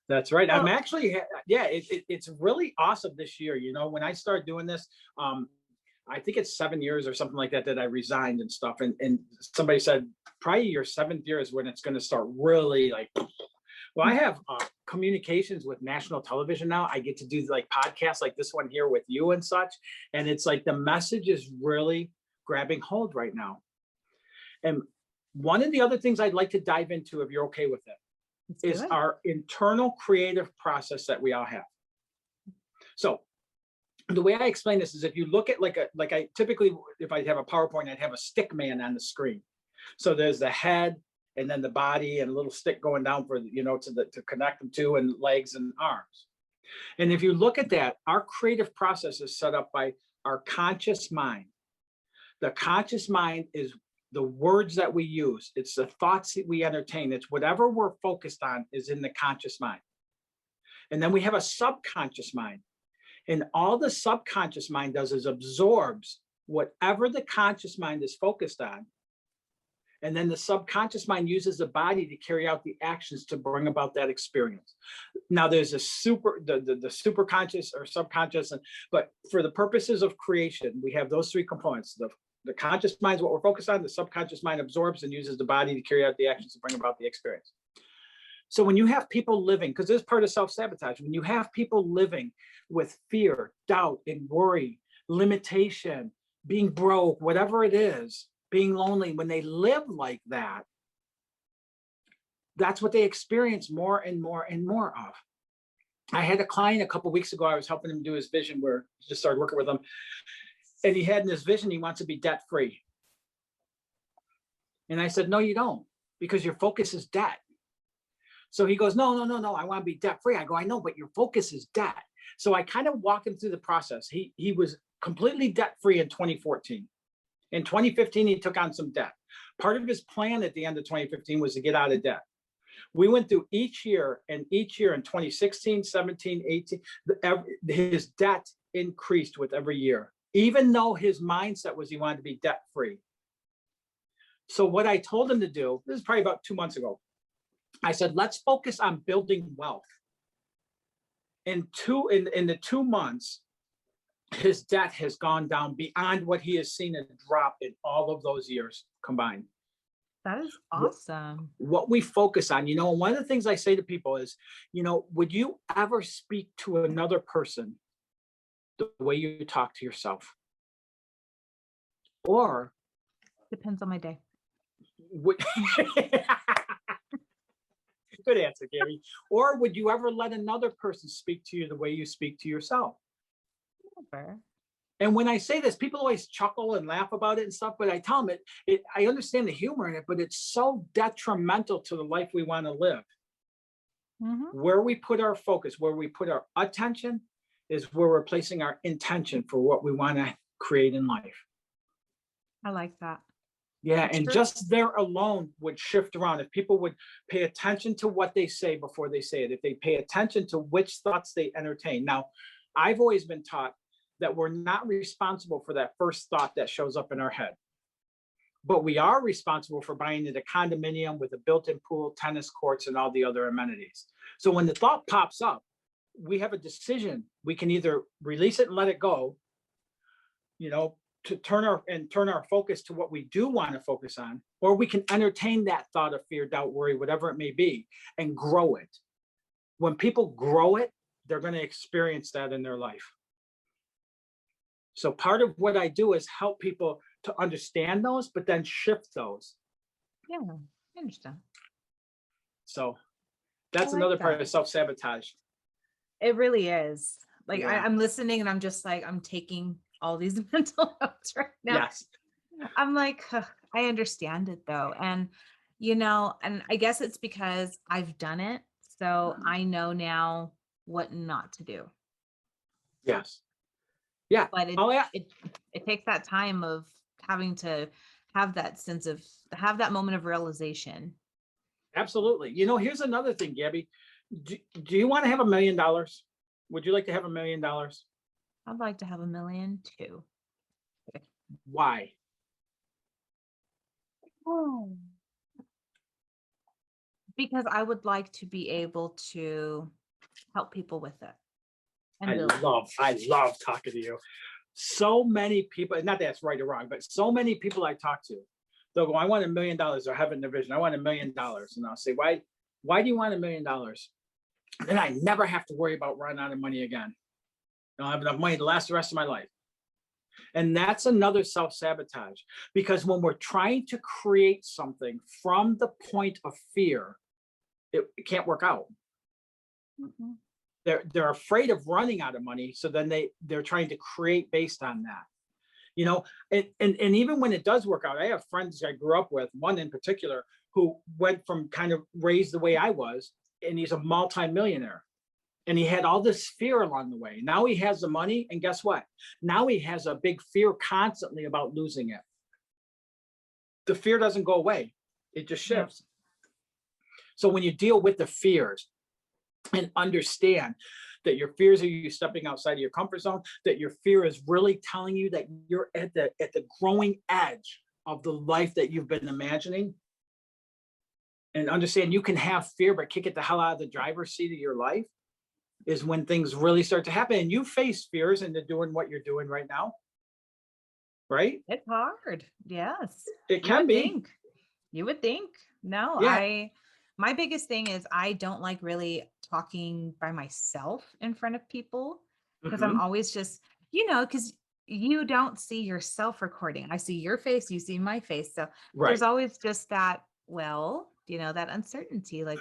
Speaker 2: That's right. I'm
Speaker 1: So
Speaker 2: actually, yeah, it's really awesome this year. When I started doing this, I think it's 7 years or something like that that I resigned and stuff. And somebody said, probably your 7th year is when it's going to start really like. Well, I have communications with national television now. I get to do like podcasts like this one here with you and such. And it's like the message is really grabbing hold right now. And one of the other things I'd like to dive into, if you're okay with it,
Speaker 1: let's do
Speaker 2: is
Speaker 1: it.
Speaker 2: our internal creative process that we all have. So the way I explain this is, if you look at like I typically, if I have a PowerPoint, I'd have a stick man on the screen. So there's the head, and then the body, and a little stick going down for to connect them to, and legs and arms. And if you look at that, our creative process is set up by our conscious mind. The conscious mind is the words that we use. It's the thoughts that we entertain. It's whatever we're focused on is in the conscious mind. And then we have a subconscious mind. And all the subconscious mind does is absorbs whatever the conscious mind is focused on. And then the subconscious mind uses the body to carry out the actions to bring about that experience. Now there's the super conscious or subconscious, but for the purposes of creation, we have those 3 components. The conscious mind is what we're focused on. The subconscious mind absorbs and uses the body to carry out the actions to bring about the experience. So when you have people living, because this is part of self-sabotage, when you have people living with fear, doubt, and worry, limitation, being broke, whatever it is, being lonely, when they live like that, that's what they experience more and more and more of. I had a client a couple of weeks ago. I was helping him do his vision, where I just started working with him. And he had in his vision, he wants to be debt free. And I said, no, you don't, because your focus is debt. So he goes, no, I want to be debt free. I go, I know, but your focus is debt. So I kind of walked him through the process. He was completely debt free in 2014. In 2015, he took on some debt. Part of his plan at the end of 2015 was to get out of debt. We went through each year in 2016, 17, 18, his debt increased with every year, even though his mindset was he wanted to be debt free. So what I told him to do, this is probably about 2 months ago, I said, let's focus on building wealth. In the 2 months, his debt has gone down beyond what he has seen a drop in all of those years combined.
Speaker 1: That is awesome.
Speaker 2: What we focus on, one of the things I say to people is, would you ever speak to another person the way you talk to yourself? Or
Speaker 1: Depends on my day.
Speaker 2: would, Good answer, Gabby. Or would you ever let another person speak to you the way you speak to yourself?
Speaker 1: Never.
Speaker 2: And when I say this, people always chuckle and laugh about it and stuff, but I tell them I understand the humor in it, but it's so detrimental to the life we want to live.
Speaker 1: Mhm.
Speaker 2: Where we put our focus, where we put our attention is where we're placing our intention for what we want to create in life.
Speaker 1: I like that.
Speaker 2: Yeah,
Speaker 1: It's
Speaker 2: and
Speaker 1: true.
Speaker 2: just there alone would shift around. If people would pay attention to what they say before they say it, if they pay attention to which thoughts they entertain. Now, I've always been taught that we're not responsible for that first thought that shows up in our head, but we are responsible for buying it a condominium with a built-in pool, tennis courts, and all the other amenities. So when the thought pops up, we have a decision. We can either release it and let it go, you know, to turn our focus to what we do want to focus on, or we can entertain that thought of fear, doubt, worry, whatever it may be, and grow it. When people grow it, they're going to experience that in their life. So part of what I do is help people to understand those, but then shift those.
Speaker 1: Yeah, I understand.
Speaker 2: So
Speaker 1: I
Speaker 2: that's
Speaker 1: like
Speaker 2: another part
Speaker 1: that.
Speaker 2: of self-sabotage.
Speaker 1: It really is. Like
Speaker 2: Yeah.
Speaker 1: I'm listening and I'm just like, I'm taking all these mental notes right now.
Speaker 2: Yes.
Speaker 1: I'm like, "Ugh, I understand it though. And, and I guess it's because I've done it. So I know now what not to do.
Speaker 2: Yes. Yeah.
Speaker 1: But
Speaker 2: Oh yeah.
Speaker 1: it takes that time of having to have that sense of have that moment of realization.
Speaker 2: Absolutely. Here's another thing, Gabby. Do you want to have $1 million? Would you like to have $1 million?
Speaker 1: I'd like to have 1,000,000 too.
Speaker 2: Why?
Speaker 1: Oh. Because I would like to be able to help people with it and build.
Speaker 2: I love talking to you. So many people, not that it's right or wrong, but so many people I talk to, they'll go, I want $1 million, or have a vision. I want $1 million. And I'll say, why do you want $1 million? Then I never have to worry about running out of money again. I'll have enough money to last the rest of my life. And that's another self-sabotage, because when we're trying to create something from the point of fear, it can't work out.
Speaker 1: Mhm.
Speaker 2: They're afraid of running out of money, so then they're trying to create based on that. And even when it does work out, I have friends I grew up with, one in particular, who went from kind of raised the way I was, and he's a multimillionaire. And he had all this fear along the way. Now he has the money, and guess what? Now he has a big fear constantly about losing it. The fear doesn't go away, it just
Speaker 1: Yeah.
Speaker 2: shifts. So when you deal with the fears and understand that your fears are you stepping outside of your comfort zone, that your fear is really telling you that you're at the growing edge of the life that you've been imagining, and understand you can have fear but kick it the hell out of the driver's seat of your life, is when things really start to happen. And you face fears into doing what you're doing right now, right?
Speaker 1: It's hard. Yes.
Speaker 2: It
Speaker 1: You
Speaker 2: can
Speaker 1: would
Speaker 2: be.
Speaker 1: think. You would think. No,
Speaker 2: Yeah.
Speaker 1: my biggest thing is I don't like really talking by myself in front of people because I'm
Speaker 2: Hmm.
Speaker 1: always just, because you don't see yourself recording. I see your face, you see my face. So there's
Speaker 2: Right.
Speaker 1: always just that, that uncertainty. Like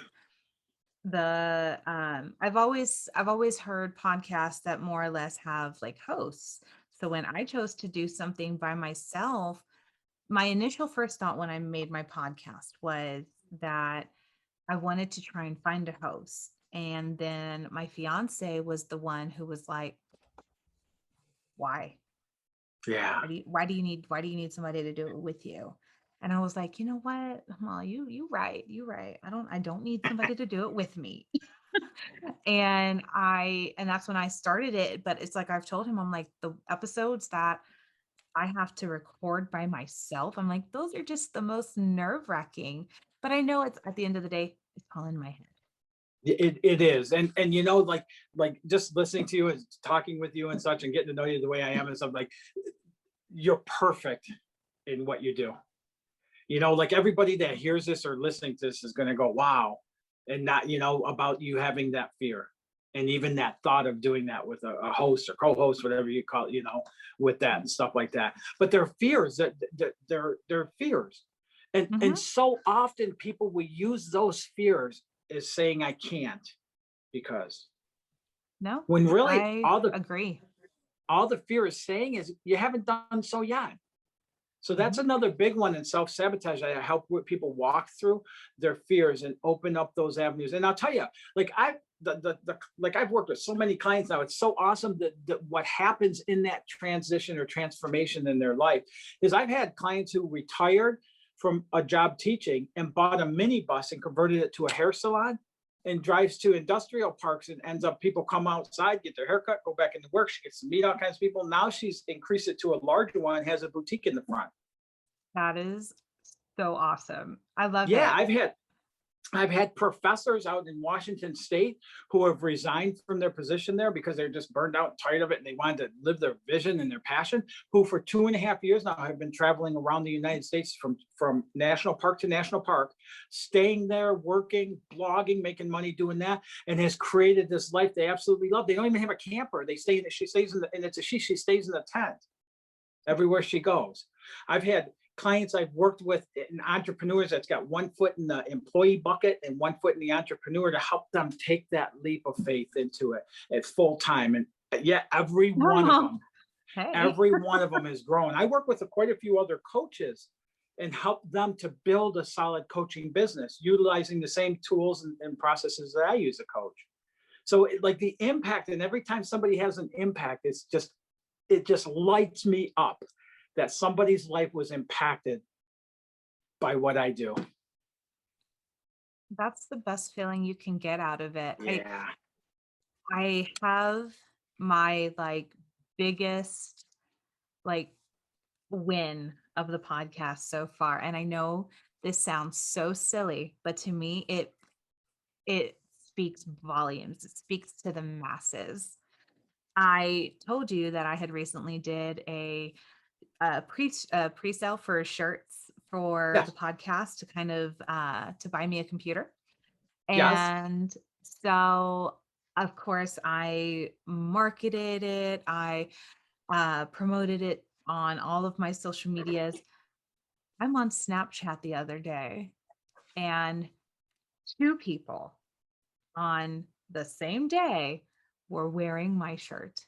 Speaker 1: I've always heard podcasts that more or less have like hosts. So when I chose to do something by myself, my initial first thought when I made my podcast was that I wanted to try and find a host. And then my fiance was the one who was like, why?
Speaker 2: Yeah.
Speaker 1: Why do you need somebody to do it with you? And I was like, you know what? Well, you right. You right. I don't need somebody to do it with me. And that's when I started it. But it's like I've told him, I'm like, the episodes that I have to record by myself, I'm like, those are just the most nerve-wracking. But I know it's at the end of the day, it's all in my head.
Speaker 2: It is. And like just listening to you and talking with you and such, and getting to know you the way I am and stuff, like, you're perfect in what you do. Like everybody that hears this or listening to this is going to go, wow. And not, about you having that fear, and even that thought of doing that with a host or co-host, whatever you call it, with that and stuff like that. But they're fears they're fears. And
Speaker 1: Mhm.
Speaker 2: so often people will use those fears is saying I can't because
Speaker 1: No,
Speaker 2: when really
Speaker 1: I agree.
Speaker 2: all the fear is saying is you haven't done so yet. So that's
Speaker 1: Mhm.
Speaker 2: another big one in self-sabotage. I help people walk through their fears and open up those avenues. And I'll tell you, like I've worked with so many clients now. It's so awesome that what happens in that transition or transformation in their life is I've had clients who retired from a job teaching and bought a minibus and converted it to a hair salon and drives to industrial parks and ends up people come outside, get their haircut, go back into work. She gets to meet all kinds of people. Now she's increased it to a larger one, has a boutique in the front.
Speaker 1: That is so awesome. I love
Speaker 2: Yeah,
Speaker 1: it.
Speaker 2: I've had professors out in Washington State who have resigned from their position there because they're just burned out and tired of it and they wanted to live their vision and their passion, who for 2.5 years now have been traveling around the United States from national park to national park, staying there, working, blogging, making money doing that, and has created this life they absolutely love. They don't even have a camper. She stays in the, and it's a she stays in the tent everywhere she goes. I've had clients I've worked with in entrepreneurs that's got 1 foot in the employee bucket and 1 foot in the entrepreneur to help them take that leap of faith into it at full time. And yeah, every one of them,
Speaker 1: Hey,
Speaker 2: every one of them has grown. I work with quite a few other coaches and help them to build a solid coaching business utilizing the same tools and processes that I use to coach. So like the impact, and every time somebody has an impact, it just lights me up that somebody's life was impacted by what I do.
Speaker 1: that's the best feeling you can get out of it.
Speaker 2: Yeah.
Speaker 1: I have my biggest like win of the podcast so far. And I know this sounds so silly, but to me it speaks volumes. It speaks to the masses. I told you that I had recently did a pre-sale for shirts for the
Speaker 2: Yes.
Speaker 1: podcast to kind of to buy me a computer.
Speaker 2: Yes.
Speaker 1: And so of course I marketed it. I promoted it on all of my social medias. I'm on Snapchat the other day and two people on the same day were wearing my shirt.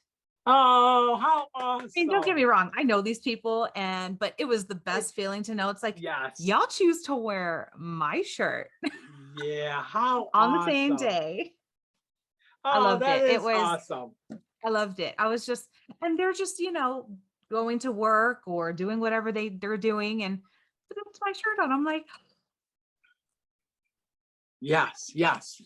Speaker 2: Oh, how
Speaker 1: I mean, don't get me
Speaker 2: awesome.
Speaker 1: wrong. I know these people but it was the best feeling to know it's like
Speaker 2: Yes.
Speaker 1: y'all choose to wear my shirt
Speaker 2: Yeah, how
Speaker 1: on the same
Speaker 2: awesome.
Speaker 1: day. I
Speaker 2: Oh,
Speaker 1: loved
Speaker 2: that
Speaker 1: it.
Speaker 2: is awesome.
Speaker 1: I loved it. I was just, and they're just, going to work or doing whatever they're doing. And but that's my shirt on. I'm like,
Speaker 2: Yes, yes.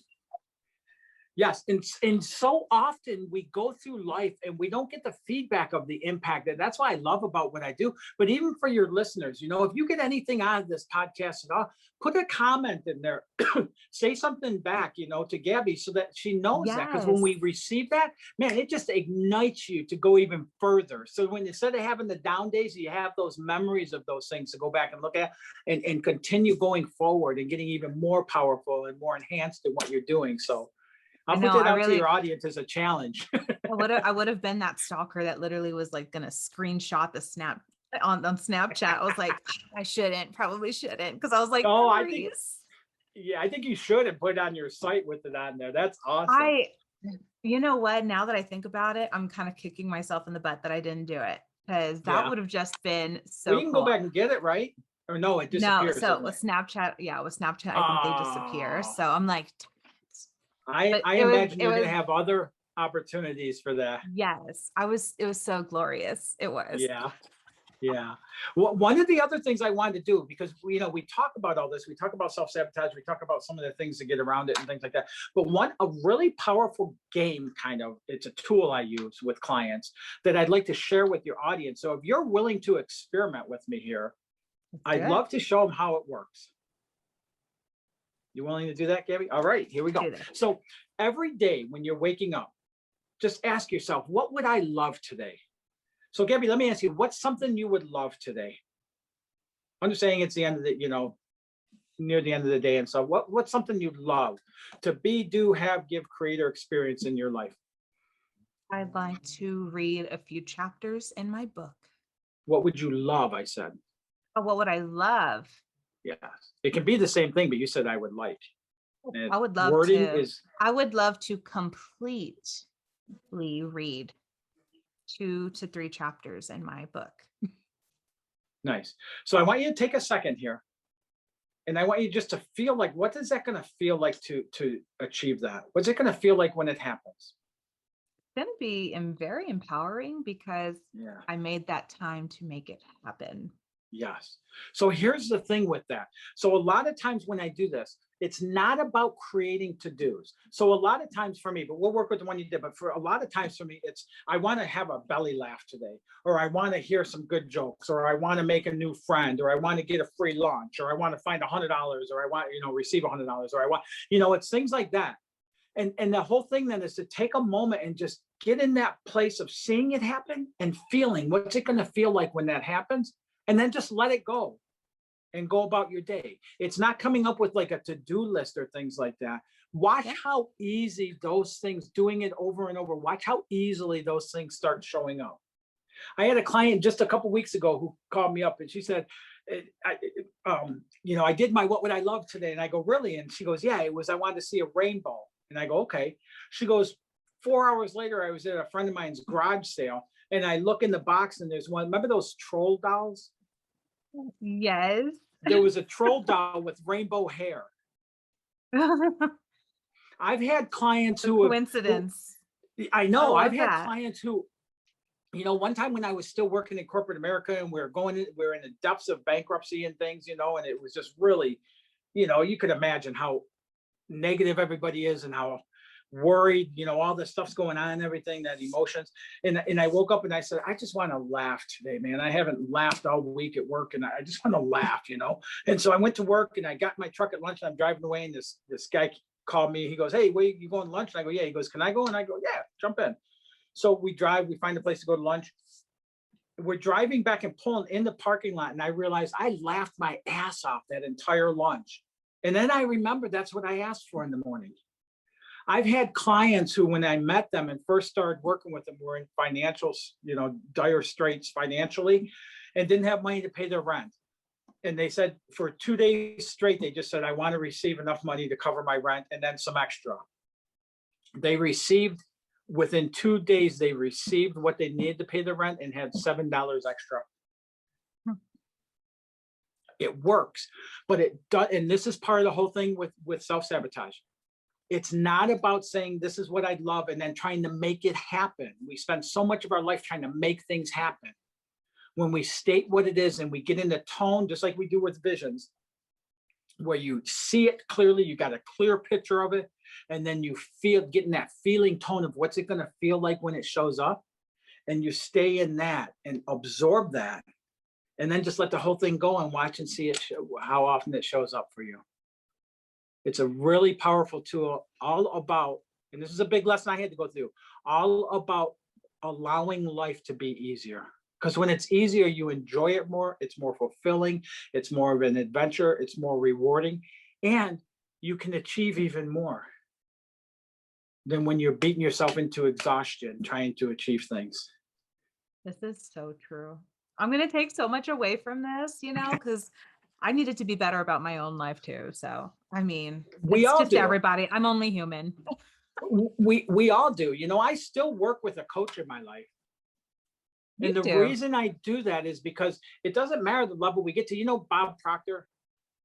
Speaker 2: Yes, and so often we go through life and we don't get the feedback of the impact. And that's what I love about what I do. But even for your listeners, if you get anything out of this podcast at all, put a comment in there, say something back, to Gabby so that she knows that. Because when
Speaker 1: yes.
Speaker 2: we receive that, man, it just ignites you to go even further. So when instead of having the down days, you have those memories of those things to go back and look at and continue going forward and getting even more powerful and more enhanced in what you're doing. So
Speaker 1: I
Speaker 2: I'll put
Speaker 1: know.
Speaker 2: that out to your audience as a challenge.
Speaker 1: I would have been that stalker that literally was like gonna screenshot the snap on Snapchat. I was like, I shouldn't, probably shouldn't, because I was like,
Speaker 2: Oh,
Speaker 1: memories.
Speaker 2: I think you should have put it on your site with it on there. That's awesome.
Speaker 1: I You know what? Now that I think about it, I'm kind of kicking myself in the butt that I didn't do it because that
Speaker 2: Yeah.
Speaker 1: would have just been
Speaker 2: Well,
Speaker 1: so
Speaker 2: you can go
Speaker 1: cool.
Speaker 2: back and get it, right? Or no, it
Speaker 1: No,
Speaker 2: disappears,
Speaker 1: so
Speaker 2: doesn't
Speaker 1: with
Speaker 2: it?
Speaker 1: Snapchat, yeah, with Snapchat, I think they disappear.
Speaker 2: Oh,
Speaker 1: So I'm like,
Speaker 2: I
Speaker 1: but
Speaker 2: I imagine
Speaker 1: it
Speaker 2: you're
Speaker 1: was,
Speaker 2: gonna have other opportunities for that.
Speaker 1: yes, it was so glorious. It was.
Speaker 2: Yeah. Yeah. Well, one of the other things I wanted to do, because we talk about all this, we talk about self-sabotage, we talk about some of the things to get around it and things like that. But a really powerful game, it's a tool I use with clients that I'd like to share with your audience. So if you're willing to experiment with me here,
Speaker 1: Let's do
Speaker 2: I'd
Speaker 1: it.
Speaker 2: love to show them how it works. You willing to do that, Gabby? All right, here we
Speaker 1: Let's
Speaker 2: go.
Speaker 1: do this.
Speaker 2: So every day when you're waking up, just ask yourself, what would I love today? So Gabby, let me ask you, what's something you would love today? I'm just saying it's the end of near the end of the day. And so what's something you'd love to be, do, have, give, create, or experience in your life?
Speaker 1: I'd like to read a few chapters in my book.
Speaker 2: What would you love? I said.
Speaker 1: Oh, what would I love?
Speaker 2: Yes. It can be the same thing, but you said I would like. And
Speaker 1: I would love
Speaker 2: wording
Speaker 1: to.
Speaker 2: is
Speaker 1: I would love to completely read 2 to 3 chapters in my book.
Speaker 2: nice. So I want you to take a second here, and I want you just to feel like, what is that going to feel like to achieve that? What's it going to feel like when it happens?
Speaker 1: It's gonna be very empowering because
Speaker 2: Yeah.
Speaker 1: I made that time to make it happen.
Speaker 2: Yes. So here's the thing with that. So a lot of times when I do this, it's not about creating to-dos. So a lot of times for me, but we'll work with the one you did, but for a lot of times for me, it's I want to have a belly laugh today, or I want to hear some good jokes, or I want to make a new friend, or I want to get a free lunch, or I want to find $100, or I want, receive $100, or I want, it's things like that. And the whole thing then is to take a moment and just get in that place of seeing it happen and feeling what's it going to feel like when that happens, and then just let it go and go about your day. It's not coming up with like a to-do list or things like that. Watch
Speaker 1: Yeah.
Speaker 2: how easy those things, doing it over and over, watch how easily those things start showing up. I had a client just a couple weeks ago who called me up and she said, I did my what would I love today. And I go, really? And she goes, yeah, it was I wanted to see a rainbow. And I go, okay. She goes, 4 hours later, I was at a friend of mine's garage sale and I look in the box and there's one. Remember those troll dolls?
Speaker 1: Yes.
Speaker 2: There was a troll doll with rainbow hair. I've had clients
Speaker 1: The
Speaker 2: who
Speaker 1: coincidence.
Speaker 2: I
Speaker 1: I
Speaker 2: know I've
Speaker 1: love
Speaker 2: had
Speaker 1: that.
Speaker 2: clients who, one time when I was still working in corporate America and we're in the depths of bankruptcy and things, and it was just really, you could imagine how negative everybody is and how worried, all this stuff's going on and everything, that emotions. And I woke up and I said, I just want to laugh today, man. I haven't laughed all week at work and I just want to laugh. And so I went to work and I got my truck at lunch and I'm driving away and this guy called me. He goes, hey, where you going to lunch? And I go, yeah. He goes, can I go? And I go, yeah, jump in. So we drive, we find a place to go to lunch. We're driving back and pulling in the parking lot. And I realized I laughed my ass off that entire lunch. And then I remembered that's what I asked for in the morning. I've had clients who, when I met them and first started working with them, were in financial, dire straits financially and didn't have money to pay their rent. And they said for 2 days straight, they just said, I want to receive enough money to cover my rent and then some extra. Within 2 days, they received what they needed to pay the rent and had $7 extra. It works, but it does. And this is part of the whole thing with self-sabotage. It's not about saying this is what I'd love and then trying to make it happen. We spend so much of our life trying to make things happen. When we state what it is and we get into tone, just like we do with visions, where you see it clearly, you got a clear picture of it, and then you getting that feeling tone of what's it going to feel like when it shows up, and you stay in that and absorb that, and then just let the whole thing go and watch and see how often it shows up for you. It's a really powerful tool, all about, and this is a big lesson I had to go through, all about allowing life to be easier. Because when it's easier, you enjoy it more, it's more fulfilling, it's more of an adventure, it's more rewarding, and you can achieve even more than when you're beating yourself into exhaustion trying to achieve things.
Speaker 1: This is so true. I'm gonna take so much away from this, because I needed to be better about my own life too. So, I mean,
Speaker 2: We
Speaker 1: it's
Speaker 2: all
Speaker 1: just
Speaker 2: do.
Speaker 1: everybody. I'm only human.
Speaker 2: We all do. I still work with a coach in my life.
Speaker 1: You
Speaker 2: And the
Speaker 1: do.
Speaker 2: reason I do that is because it doesn't matter the level we get to, Bob Proctor,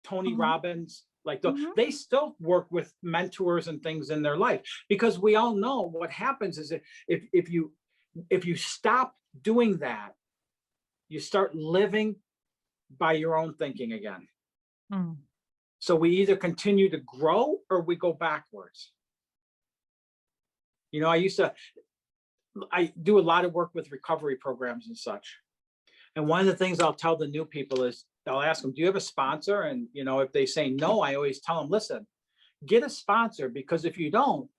Speaker 2: Tony
Speaker 1: Mhm,
Speaker 2: Robbins, like
Speaker 1: mhm.
Speaker 2: they still work with mentors and things in their life, because we all know what happens is if you stop doing that, you start living by your own thinking again.
Speaker 1: Mm.
Speaker 2: So we either continue to grow or we go backwards. I do a lot of work with recovery programs and such. And one of the things I'll tell the new people is I'll ask them, do you have a sponsor? And, if they say no, I always tell them, listen, get a sponsor, because if you don't,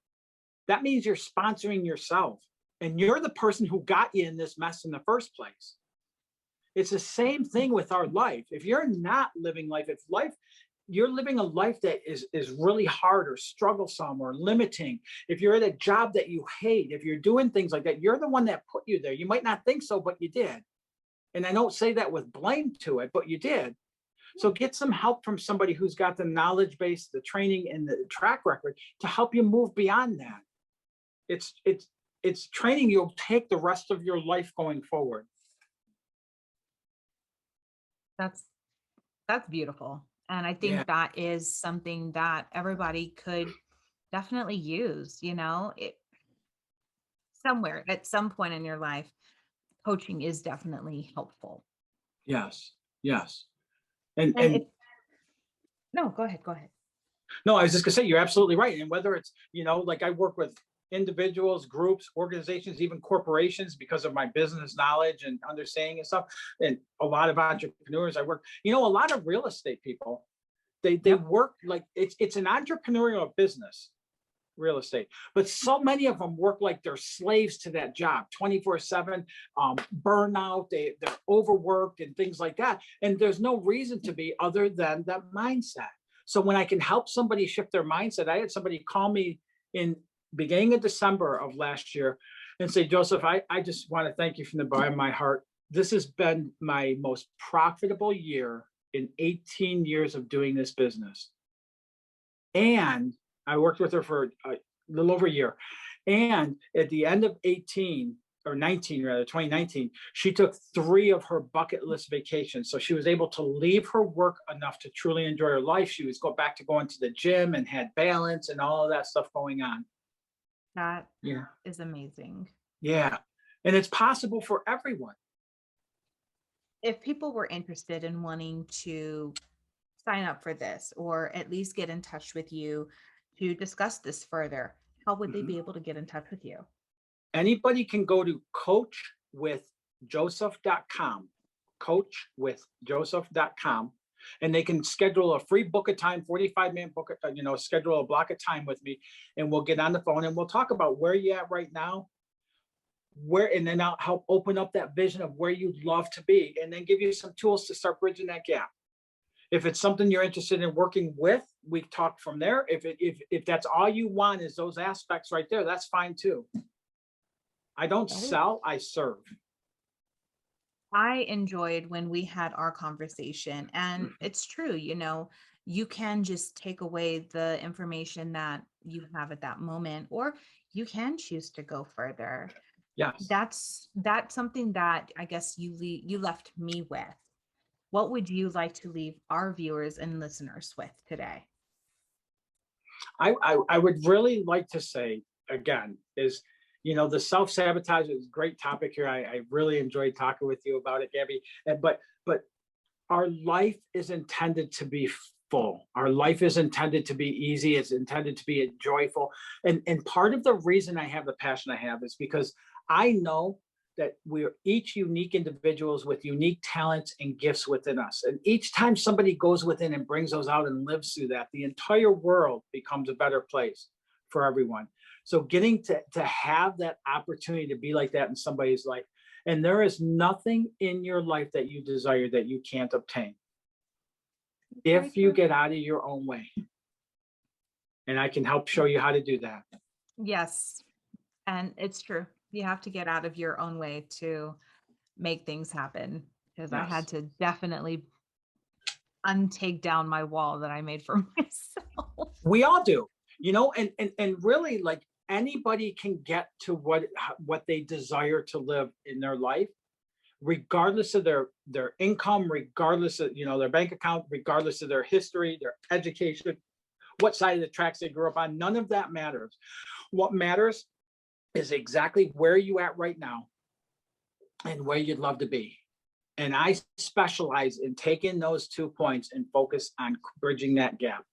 Speaker 2: that means you're sponsoring yourself. And you're the person who got you in this mess in the first place. It's the same thing with our life. If you're not living life, you're living a life that is really hard or strugglesome or limiting. If you're at a job that you hate, if you're doing things like that, you're the one that put you there. You might not think so, but you did. And I don't say that with blame to it, but you did. So get some help from somebody who's got the knowledge base, the training, and the track record to help you move beyond that. It's training you'll take the rest of your life going forward.
Speaker 1: That's that's beautiful. And I
Speaker 2: Yeah.
Speaker 1: think that is something that everybody could definitely use, somewhere at some point in your life, coaching is definitely helpful.
Speaker 2: Yes. Yes. And
Speaker 1: And
Speaker 2: and
Speaker 1: it no, go ahead, go ahead.
Speaker 2: no, I was just gonna say you're absolutely right. And whether it's, like I work with individuals, groups, organizations, even corporations because of my business knowledge and understanding and stuff. And a lot of entrepreneurs I work, a lot of real estate people, they
Speaker 1: Yep.
Speaker 2: work like it's an entrepreneurial business, real estate, but so many of them work like they're slaves to that job 24/7. Burnout, they're overworked and things like that, and there's no reason to be other than that mindset. So when I can help somebody shift their mindset, I had somebody call me in beginning of December of last year and say, Joseph, I just want to thank you from the bottom of my heart. This has been my most profitable year in 18 years of doing this business. And I worked with her for a little over a year. And at the end of 18 or 19, rather, 2019, she took 3 of her bucket list vacations. So she was able to leave her work enough to truly enjoy her life. She was back to going to the gym and had balance and all of that stuff going on.
Speaker 1: That
Speaker 2: Yeah.
Speaker 1: is amazing.
Speaker 2: Yeah. And it's possible for everyone.
Speaker 1: If people were interested in wanting to sign up for this or at least get in touch with you to discuss this further, how would they
Speaker 2: Mhm.
Speaker 1: be able to get in touch with you?
Speaker 2: Anybody can go to coachwithjoseph.com, coachwithjoseph.com, and they can schedule a free book of time, 45-minute book, schedule a block of time with me, and we'll get on the phone and we'll talk about where you're at right now, and then I'll help open up that vision of where you'd love to be, and then give you some tools to start bridging that gap. If it's something you're interested in working with, we talk from there. If that's all you want is those aspects right there, that's fine too. I don't
Speaker 1: That is
Speaker 2: sell, I serve.
Speaker 1: I enjoyed when we had our conversation. And it's true, you can just take away the information that you have at that moment, or you can choose to go further.
Speaker 2: Yes.
Speaker 1: That's something that I guess you left me with. What would you like to leave our viewers and listeners with today?
Speaker 2: I would really like to say again is, the self-sabotage is a great topic here. I really enjoyed talking with you about it, Gabby. But our life is intended to be full. Our life is intended to be easy. It's intended to be joyful. And part of the reason I have the passion I have is because I know that we're each unique individuals with unique talents and gifts within us. And each time somebody goes within and brings those out and lives through that, the entire world becomes a better place for everyone. So getting to have that opportunity to be like that in somebody's life. And there is nothing in your life that you desire that you can't obtain
Speaker 1: Very
Speaker 2: if you
Speaker 1: true.
Speaker 2: get out of your own way. And I can help show you how to do that.
Speaker 1: Yes. And it's true. You have to get out of your own way to make things happen, because I had
Speaker 2: Yes.
Speaker 1: to definitely untake down my wall that I made for myself.
Speaker 2: We all do, and really, like, anybody can get to what they desire to live in their life, regardless of their income, regardless of, their bank account, regardless of their history, their education, what side of the tracks they grew up on. None of that matters. What matters is exactly where you at right now and where you'd love to be. And I specialize in taking those 2 points and focus on bridging that gap.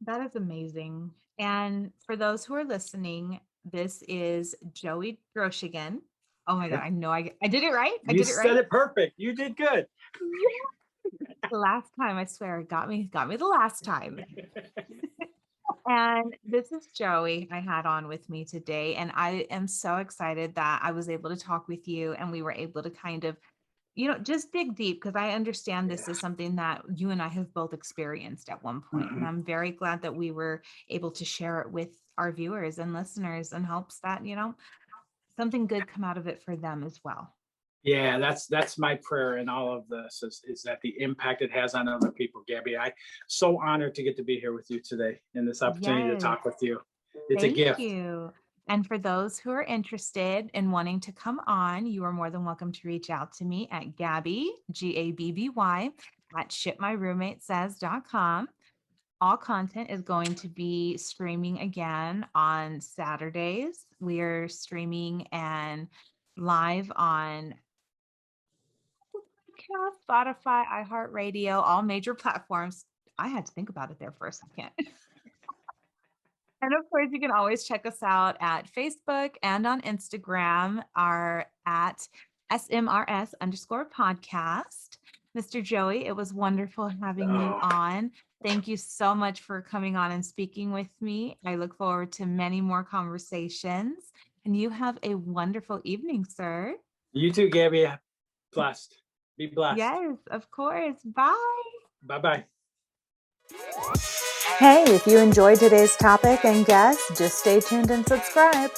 Speaker 1: That is amazing. And for those who are listening, this is Joey Droshagen. Oh my God, I know I did it right. I
Speaker 2: You
Speaker 1: did it
Speaker 2: said
Speaker 1: right.
Speaker 2: it perfect. You did good.
Speaker 1: Yeah. The last time, I swear, it got me the last time. And this is Joey I had on with me today. And I am so excited that I was able to talk with you and we were able to kind of, just dig deep, because I understand this
Speaker 2: Yeah.
Speaker 1: is something that you and I have both experienced at one point. And
Speaker 2: Mhm.
Speaker 1: I'm very glad that we were able to share it with our viewers and listeners, and hopes that, something good come out of it for them as well.
Speaker 2: Yeah, that's my prayer in all of this is that the impact it has on other people. Gabby, I so honored to get to be here with you today and this opportunity to
Speaker 1: Yes.
Speaker 2: talk with you. It's a
Speaker 1: Thank
Speaker 2: gift.
Speaker 1: you. And for those who are interested in wanting to come on, you are more than welcome to reach out to me at Gabby, Gabby, at shipmyroommatesays.com. All content is going to be streaming again on Saturdays. We're streaming and live on podcast, Spotify, iHeartRadio, all major platforms. I had to think about it there for a second. And of course, you can always check us out at Facebook and on Instagram, are at SMRS underscore podcast. Mr. Joey, it was wonderful having you
Speaker 2: Oh,
Speaker 1: on. Thank you so much for coming on and speaking with me. I look forward to many more conversations. And you have a wonderful evening, sir.
Speaker 2: you too, Gabby. Blessed. Be blessed.
Speaker 1: Yes, of course. Bye.
Speaker 2: Bye bye.
Speaker 1: Hey, if you enjoyed today's topic and guest, just stay tuned and subscribe.